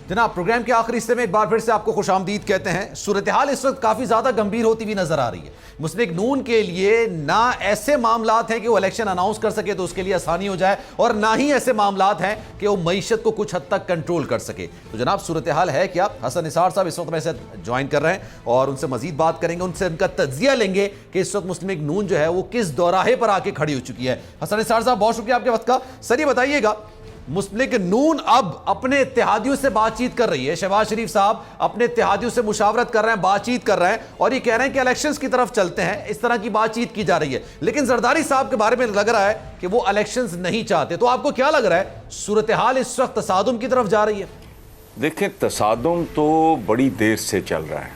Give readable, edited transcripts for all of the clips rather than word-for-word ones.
जनाब, प्रोग्राम के आखिरी हिस्से में एक बार फिर से आपको खुशामदीद कहते हैं। सूरत हाल इस वक्त काफी ज्यादा गंभीर होती हुई नजर आ रही है। मुस्लिम लीग नून के लिए ना ऐसे मामलात हैं कि वो इलेक्शन अनाउंस कर सके तो उसके लिए आसानी हो जाए, और ना ही ऐसे मामलात हैं कि वो मईशत को कुछ हद तक कंट्रोल कर सके। तो जनाब, सूरत हाल है क्या? हसन निसार साहब इस वक्त मेरे साथ ज्वाइन कर रहे हैं और उनसे मजीद बात करेंगे, उनसे उनका तज्जिया लेंगे कि इस वक्त मुस्लिम लीग नून जो है वो किस दौराहे पर आके खड़ी हो चुकी है। हसन निसार साहब, बहुत शुक्रिया आपके वक्त का। सर, ये बताइएगा, मुस्लिम लीग नून अब अपने इत्तेहादियों से बातचीत कर रही है, शहबाज शरीफ साहब अपने इत्तेहादियों से मुशावरत कर रहे हैं, बातचीत कर रहे हैं, और ये कह रहे हैं कि इलेक्शंस की तरफ चलते हैं, इस तरह की बातचीत की जा रही है। लेकिन जरदारी साहब के बारे में लग रहा है कि वो इलेक्शंस नहीं चाहते। तो आपको क्या लग रहा है, सूरत हाल इस वक्त तसादुम की तरफ जा रही है? देखें, तसादुम तो बड़ी देर से चल रहा है।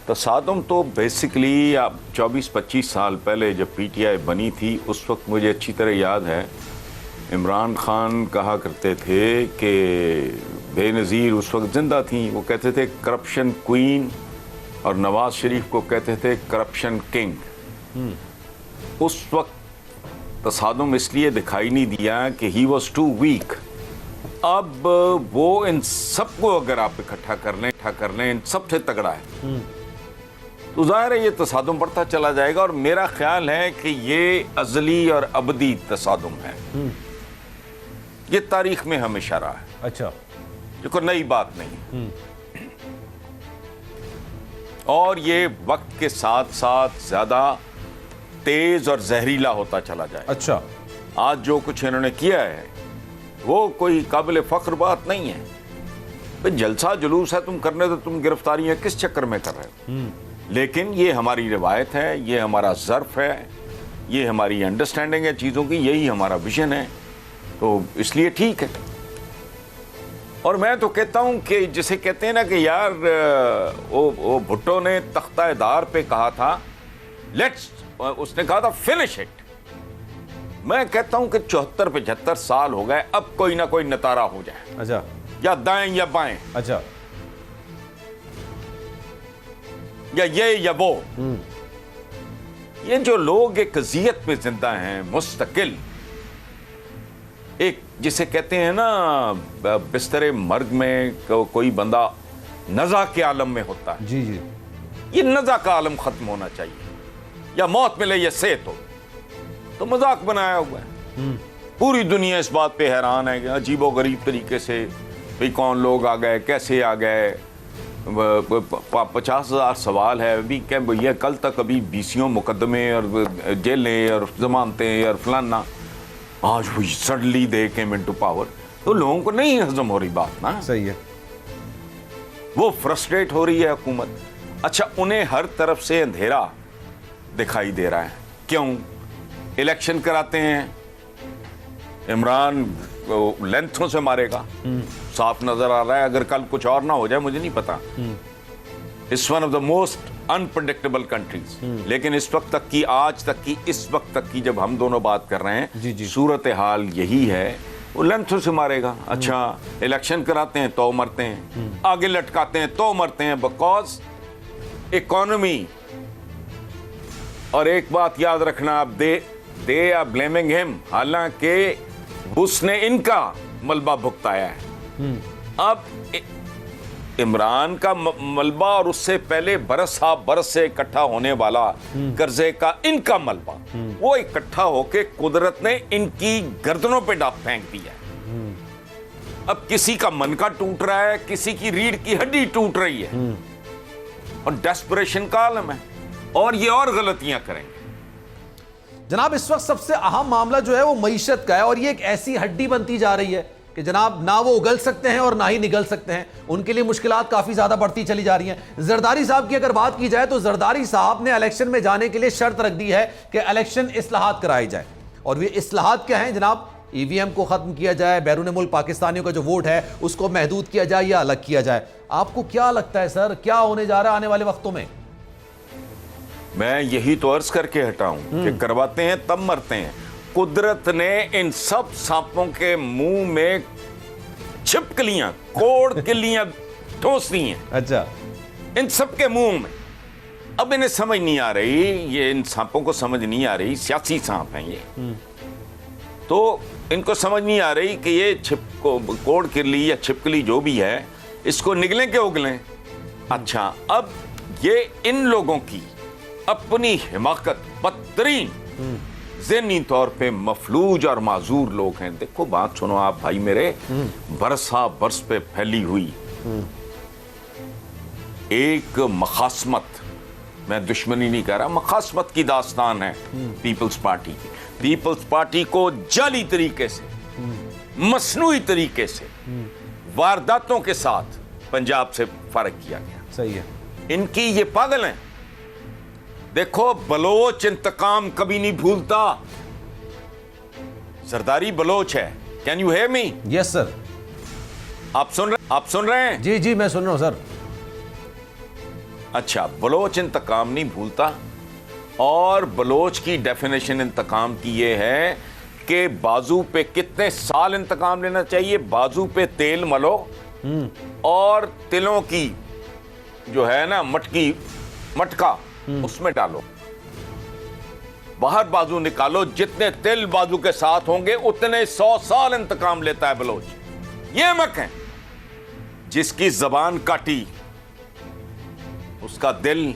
तसादुम तो बेसिकली आप 24-25 साल पहले जब पीटीआई बनी थी, उस वक्त मुझे अच्छी तरह याद है, इमरान खान कहा करते थे कि बेनज़ीर उस वक्त जिंदा थी, वो कहते थे करप्शन क्वीन, और नवाज शरीफ को कहते थे करप्शन किंग। उस वक्त तसादुम इसलिए दिखाई नहीं दिया कि ही वॉज टू वीक। अब वो इन सबको अगर आप इकट्ठा कर लें इन सबसे तगड़ा है, तो जाहिर है ये तसादुम बढ़ता चला जाएगा। और मेरा ख्याल है कि ये अज़ली और अबदी तसादुम है, ये तारीख में हमेशा रहा है। अच्छा, जो कोई नई बात नहीं, और ये वक्त के साथ साथ ज्यादा तेज और जहरीला होता चला जाए। अच्छा, आज जो कुछ इन्होंने किया है वो कोई काबिल फख्र बात नहीं है। भाई जलसा जुलूस है तुम करने, तो तुम गिरफ्तारियां किस चक्कर में कर रहे हो? लेकिन ये हमारी रिवायत है, ये हमारा ज़र्फ है, ये हमारी अंडरस्टैंडिंग है चीज़ों की, यही हमारा विजन है, तो इसलिए ठीक है। और मैं तो कहता हूं कि जिसे कहते हैं ना कि यार वो भुट्टो ने तख्ता-ए-दार पे कहा था लेट्स, उसने कहा था फिनिश इट। मैं कहता हूं कि 74-75 साल हो गए, अब कोई ना कोई नतारा हो जाए। अच्छा, या दाएं या बाएं, अच्छा, या ये या वो। ये जो लोग एक अज़ियत में जिंदा हैं, मुस्तकिल, एक जिसे कहते हैं ना बिस्तरे मर्ग में कोई बंदा नज़ा के आलम में होता है। जी जी, ये नज़ा का आलम खत्म होना चाहिए, या मौत मिले या सेहत हो। तो मजाक बनाया हुआ है। पूरी दुनिया इस बात पे हैरान है कि अजीबो गरीब तरीके से भाई कौन लोग आ गए, कैसे आ गए, 50,000 सवाल है अभी। क्या भैया, कल तक अभी बीसियों मुकदमे और जेलें और जमानतें और फलाना, आज वो suddenly they came into power. तो लोगों को नहीं हजम हो रही बात ना। सही है, वो फ्रस्ट्रेट हो रही है हुकूमत। अच्छा, उन्हें हर तरफ से अंधेरा दिखाई दे रहा है। क्यों? इलेक्शन कराते हैं, इमरान लेंथों से मारेगा, साफ नजर आ रहा है। अगर कल कुछ और ना हो जाए, मुझे नहीं पता। It's one of the most unpredictable countries. लेकिन इस वक्त तक की, आज तक की, इस वक्त तक की जब हम दोनों बात कर रहे हैं, सूरत हाल यही है। वो लेंथों से मारेगा। अच्छा, इलेक्शन कराते हैं तो मरते हैं, आगे लटकाते हैं तो मरते हैं, बिकॉज इकोनॉमी। और एक बात याद रखना, आप दे आर ब्लेमिंग हिम, हालांकि उसने इनका मलबा भुगताया है। अब इमरान का मलबा और उससे पहले बरस से इकट्ठा होने वाला कर्जे का इनका मलबा, वो इकट्ठा होके कुदरत ने इनकी गर्दनों पे डाप फेंक दिया। अब किसी का मन का टूट रहा है, किसी की रीढ़ की हड्डी टूट रही है, और डेस्परेशन का आलम है, और ये और गलतियां करेंगे। जनाब, इस वक्त सबसे अहम मामला जो है वो मईशत का है, और ये एक ऐसी हड्डी बनती जा रही है कि जनाब ना वो उगल सकते हैं और ना ही निगल सकते हैं। उनके लिए मुश्किलात काफी ज्यादा बढ़ती चली जा रही हैं। जरदारी साहब की अगर बात की जाए तो जरदारी साहब ने इलेक्शन में जाने के लिए शर्त रख दी है कि इलेक्शन इस्लाहात कराई जाए, और वे इस्लाहात क्या हैं जनाब? ईवीएम को खत्म किया जाए, बैरून मुल्क पाकिस्तानियों का जो वोट है उसको महदूद किया जाए या अलग किया जाए। आपको क्या लगता है सर, क्या होने जा रहा है आने वाले वक्तों में? मैं यही तो अर्ज करके हटाऊं कि करवाते हैं तब मरते हैं। कुदरत ने इन सब सांपों के मुंह में छिपकलियां, कोड़किलियां ठोस दी हैं। अच्छा, इन सब के मुंह में। अब इन्हें समझ नहीं आ रही, ये इन सांपों को समझ नहीं आ रही, सियासी सांप हैं ये। तो इनको समझ नहीं आ रही कि ये कोड़ किरली या छिपकली जो भी है, इसको निगलें के उगलें। अच्छा, अब ये इन लोगों की अपनी हिमाकत, बदतरीन ज़हनी तौर पे मफलूज और माजूर लोग हैं। देखो बात सुनो आप भाई मेरे, बरसा बरस पे फैली हुई एक मखासमत, मैं दुश्मनी नहीं कह रहा, मखासमत की दास्तान है पीपल्स पार्टी की। पीपल्स पार्टी को जाली तरीके से, मसनूई तरीके से, वारदातों के साथ पंजाब से फारिग किया गया। सही है। इनकी ये पागल हैं। देखो, बलोच इंतकाम कभी नहीं भूलता। जरदारी बलोच है। Can you hear me? Yes sir. आप सुन रहे हैं? जी जी मैं सुन रहा हूं सर। अच्छा, बलोच इंतकाम नहीं भूलता, और बलोच की डेफिनेशन इंतकाम की ये है कि बाजू पे कितने साल इंतकाम लेना चाहिए। बाजू पे तेल मलो और तिलों की जो है ना मटका उसमें डालो, बाहर बाजू निकालो, जितने तिल बाजू के साथ होंगे उतने 100 साल इंतकाम लेता है बलोच। ये अहमक है। जिसकी जबान काटी उसका दिल,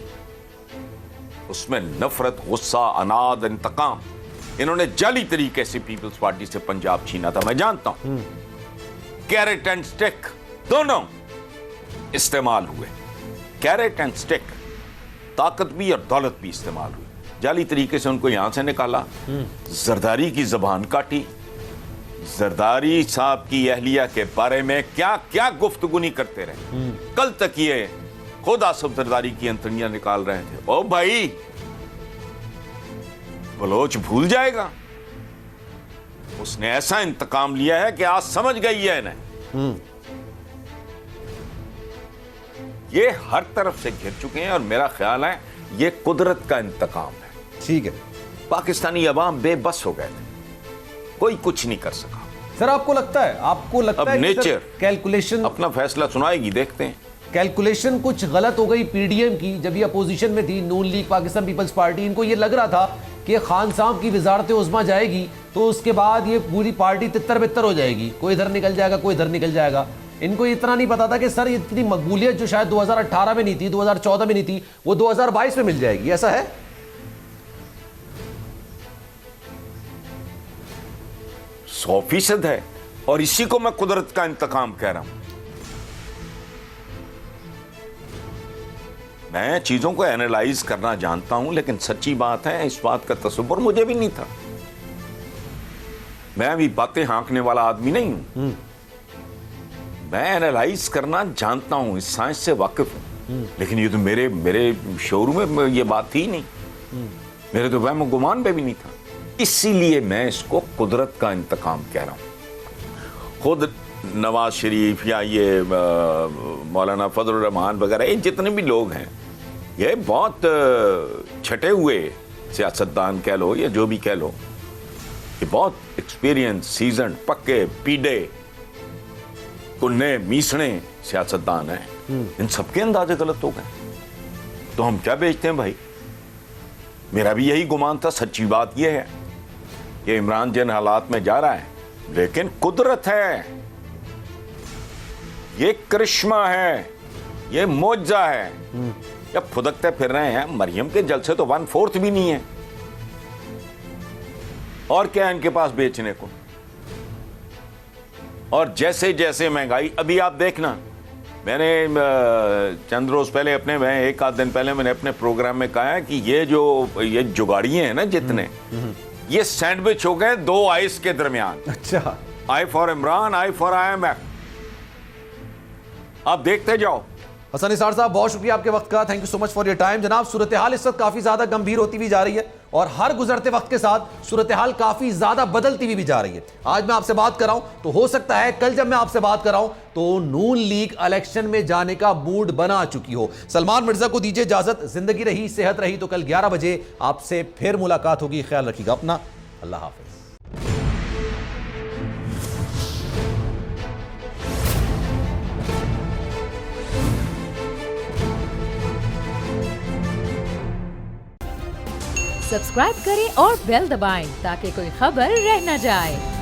उसमें नफरत, गुस्सा, अनाद, इंतकाम। इन्होंने जाली तरीके से पीपल्स पार्टी से पंजाब छीना था, मैं जानता हूं। कैरेट एंड स्टिक दोनों इस्तेमाल हुए। कैरेट एंड स्टिक, ताकत भी और दौलत भी इस्तेमाल हुई। जाली तरीके से उनको यहां से निकाला, जरदारी की जबान काटी। जरदारी साहब की अहलिया के बारे में क्या क्या गुफ्तगू नहीं करते रहे। कल तक ये खुद आसफ जरदारी की अंतड़ियां निकाल रहे थे। ओ भाई, बलोच भूल जाएगा। उसने ऐसा इंतकाम लिया है कि आज समझ गई है इन्हें। ये हर तरफ से घिर चुके हैं, और मेरा ख्याल है ये कुदरत का इंतकाम है। ठीक है। पाकिस्तानी अवाम बेबस हो गए थे, कोई कुछ नहीं कर सका। सर आपको लगता है अब नेचर कैलकुलेशन अपना फैसला सुनाएगी, देखते हैं। कैलकुलेशन कुछ गलत हो गई पीडीएम की, जब ये अपोजिशन में थी, नून लीग, पाकिस्तान पीपल्स पार्टी, इनको ये लग रहा था कि खान साहब की वजारत उज़्मा जाएगी तो उसके बाद ये पूरी पार्टी तितर बितर हो जाएगी, कोई इधर निकल जाएगा, कोई इधर निकल जाएगा। इनको इतना नहीं पता था कि सर इतनी मकबूलियत जो शायद 2018 में नहीं थी, 2014 में नहीं थी, वो 2022 में मिल जाएगी। ऐसा है? 100% है, और इसी को मैं कुदरत का इंतकाम कह रहा हूं। मैं चीजों को एनालाइज करना जानता हूं, लेकिन सच्ची बात है इस बात का तसव्वुर मुझे भी नहीं था। मैं भी बातें हाँकने वाला आदमी नहीं हूं। मैं एनालाइज करना जानता हूं, इस साइंस से वाकिफ हूं। लेकिन ये तो मेरे शोर में ये बात थी नहीं, मेरे तो वहम गुमान पे भी नहीं था। इसीलिए मैं इसको कुदरत का इंतकाम कह रहा हूं। खुद नवाज शरीफ या ये मौलाना फजलुर रहमान वगैरह, ये जितने भी लोग हैं, ये बहुत छटे हुए सियासतदान कह लो या जो भी कह लो, ये बहुत एक्सपीरियंस, सीजन, पक्के, पीडे, कुन्ने मीसने सियासतदान हैं। इन सबके अंदाजे गलत हो गए तो हम क्या बेचते हैं भाई? मेरा भी यही गुमान था। सच्ची बात यह है कि इमरान जिन हालात में जा रहा है, लेकिन कुदरत है, ये करिश्मा है, ये मौजा है। जब फुदकते फिर रहे हैं, मरियम के जल से तो 1/4 भी नहीं है, और क्या है इनके पास बेचने को? और जैसे जैसे महंगाई, अभी आप देखना, मैंने चंद रोज पहले मैं एक आध दिन पहले मैंने अपने प्रोग्राम में कहा है कि ये जुगाड़िए हैं ना जितने, ये सैंडविच हो गए 2 आइस के दरमियान। अच्छा, I for Imran, I for IMF। आप देखते जाओ। हसन निसार साहब, बहुत शुक्रिया आपके वक्त का। Thank you so much for your time. जनाब, सूरत हाल इस वक्त काफी ज्यादा गंभीर होती हुई जा रही है, और हर गुजरते वक्त के साथ सूरत हाल काफी ज्यादा बदलती हुई भी जा रही है। आज मैं आपसे बात कर रहा हूं तो हो सकता है कल जब मैं आपसे बात कर रहा हूं तो नून लीग इलेक्शन में जाने का मूड बना चुकी हो। सलमान मिर्जा को दीजिए इजाजत। जिंदगी रही, सेहत रही तो कल 11 बजे आपसे फिर मुलाकात होगी। ख्याल रखिएगा अपना। अल्लाह हाफिज। सब्सक्राइब करें और बेल दबाएं ताकि कोई खबर रह न जाए।